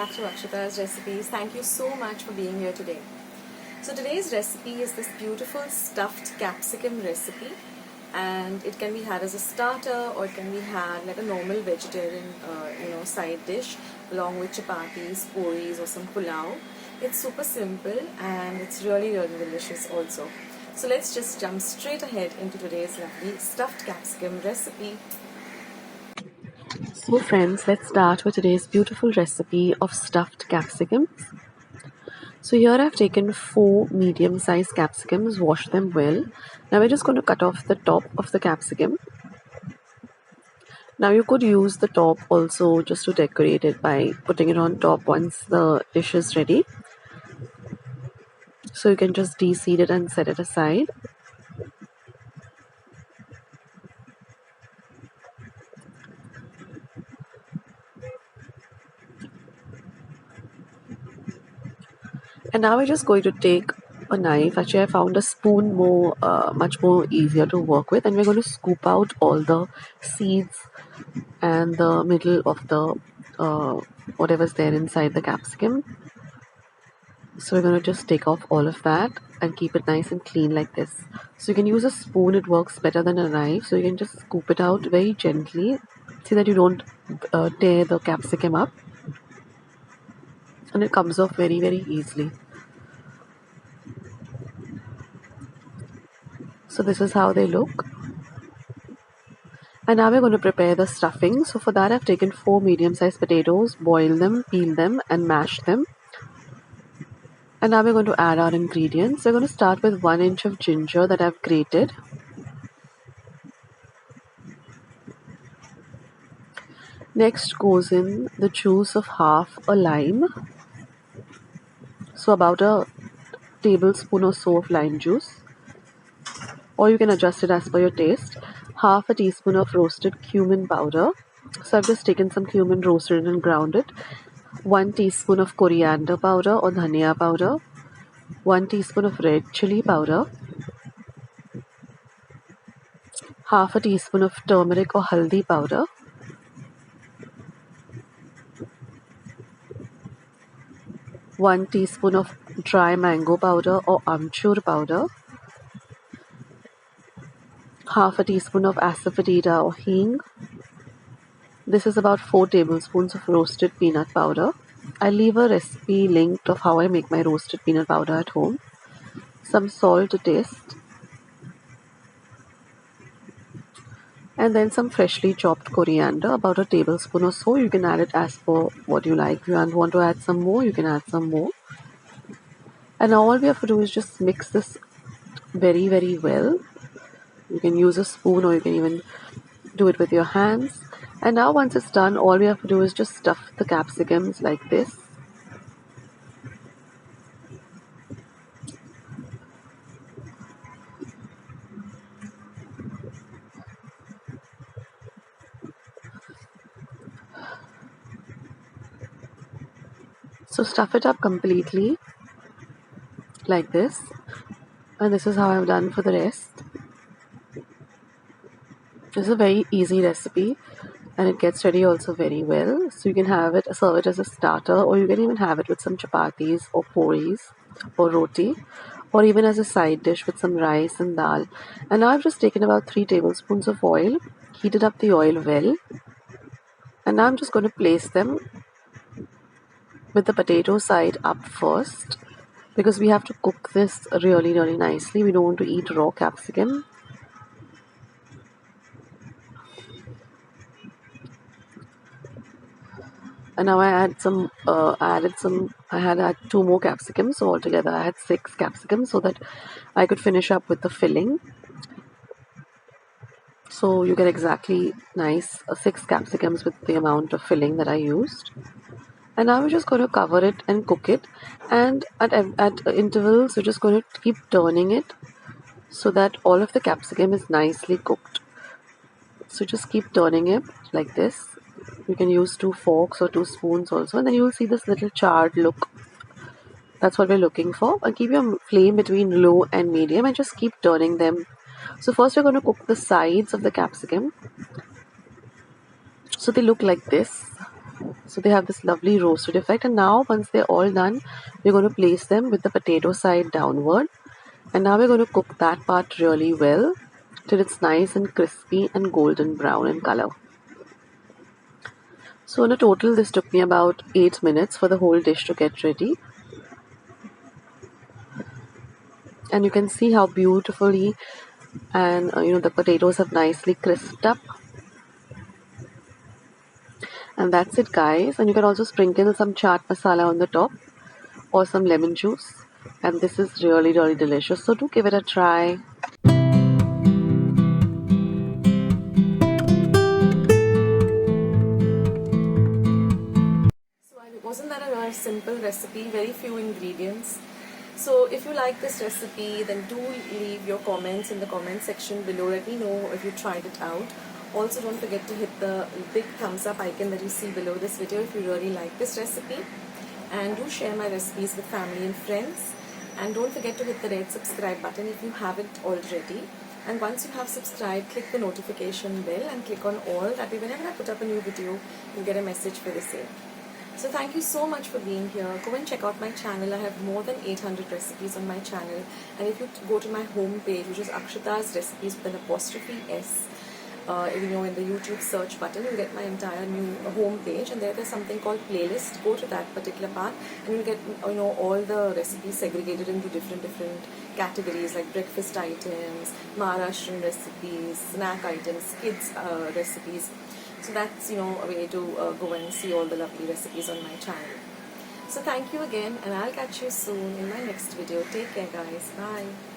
back to Akshita's recipes. Thank you so much for being here today. So today's recipe is this beautiful stuffed capsicum recipe, and it can be had as a starter or it can be had like a normal vegetarian side dish along with chapatis, puris or some pulao. It's super simple and it's really delicious also. So let's just jump straight ahead into today's lovely stuffed capsicum recipe. So friends, let's start with today's beautiful recipe of stuffed capsicums. So here I've taken 4 medium-sized capsicums, washed them well. Now we're just going to cut off the top of the capsicum. Now you could use the top also just to decorate it by putting it on top once the dish is ready. So you can just de-seed it and set it aside. And now we're just going to take a knife. Actually, I found a spoon much more easier to work with, and we're going to scoop out all the seeds and the middle of the whatever's there inside the capsicum. So we're going to just take off all of that and keep it nice and clean like this. So you can use a spoon, it works better than a knife. So you can just scoop it out very gently. See that you don't tear the capsicum up, and it comes off very easily. So this is how they look. And now we're going to prepare the stuffing. So for that I've taken 4 medium-sized potatoes, boiled them, peeled them and mashed them. And now we're going to add our ingredients. We're going to start with 1 inch of ginger that I've grated. Next goes in the juice of half a lime. So about a tablespoon or so of lime juice. Or you can adjust it as per your taste. Half a teaspoon of roasted cumin powder. So I've just taken some cumin, roasted and ground it. 1 teaspoon of coriander powder or dhania powder. 1 teaspoon of red chili powder. Half a teaspoon of turmeric or haldi powder. 1 teaspoon of dry mango powder or amchur powder. Half a teaspoon of asafoetida or hing. This is about 4 tablespoons of roasted peanut powder. I'll leave a recipe linked of how I make my roasted peanut powder at home. Some salt to taste. And then some freshly chopped coriander, about a tablespoon or so. You can add it as per what you like. If you want to add some more, you can add some more. And now all we have to do is just mix this very well. You can use a spoon or you can even do it with your hands. And now once it's done, all we have to do is just stuff the capsicums like this. So stuff it up completely like this. And this is how I've done for the rest. This is a very easy recipe and it gets ready also very well. So you can serve it as a starter, or you can even have it with some chapatis or puris or roti, or even as a side dish with some rice and dal. And now I've just taken about 3 tablespoons of oil, heated up the oil well, and now I'm just going to place them with the potato side up first, because we have to cook this really nicely. We don't want to eat raw capsicum. And now I had 2 more capsicums, so altogether I had 6 capsicums so that I could finish up with the filling. So you get exactly nice 6 capsicums with the amount of filling that I used. And now we're just going to cover it and cook it, and at intervals we're just going to keep turning it so that all of the capsicum is nicely cooked. So just keep turning it like this. You can use 2 forks or 2 spoons also, and then you will see this little charred look. That's what we're looking for. And keep your flame between low and medium and just keep turning them. So first we're going to cook the sides of the capsicum. So they look like this. So they have this lovely roasted effect. And now once they're all done, we're going to place them with the potato side downward. And now we're going to cook that part really well till it's nice and crispy and golden brown in color. So in a total, this took me about 8 minutes for the whole dish to get ready. And you can see how beautifully and the potatoes have nicely crisped up. And that's it, guys. And you can also sprinkle some chaat masala on the top or some lemon juice. And this is really, really delicious. So do give it a try. Wasn't that a very simple recipe? Very few ingredients. So if you like this recipe, then do leave your comments in the comment section below. Let me know if you tried it out. Also, don't forget to hit the big thumbs up icon that you see below this video if you really like this recipe. And do share my recipes with family and friends. And don't forget to hit the red subscribe button if you haven't already. And once you have subscribed, click the notification bell and click on all. That way, whenever I put up a new video, you'll get a message for the same. So thank you so much for being here. Go and check out my channel. I have more than 800 recipes on my channel. And if you go to my home page, which is Akshita's Recipes with an apostrophe S, in the YouTube search button, you'll get my entire new home page. And there's something called playlist. Go to that particular part, and you'll get all the recipes segregated into different categories like breakfast items, Maharashtrian recipes, snack items, kids recipes. So that's a way to go and see all the lovely recipes on my channel. So thank you again, and I'll catch you soon in my next video. Take care, guys. Bye.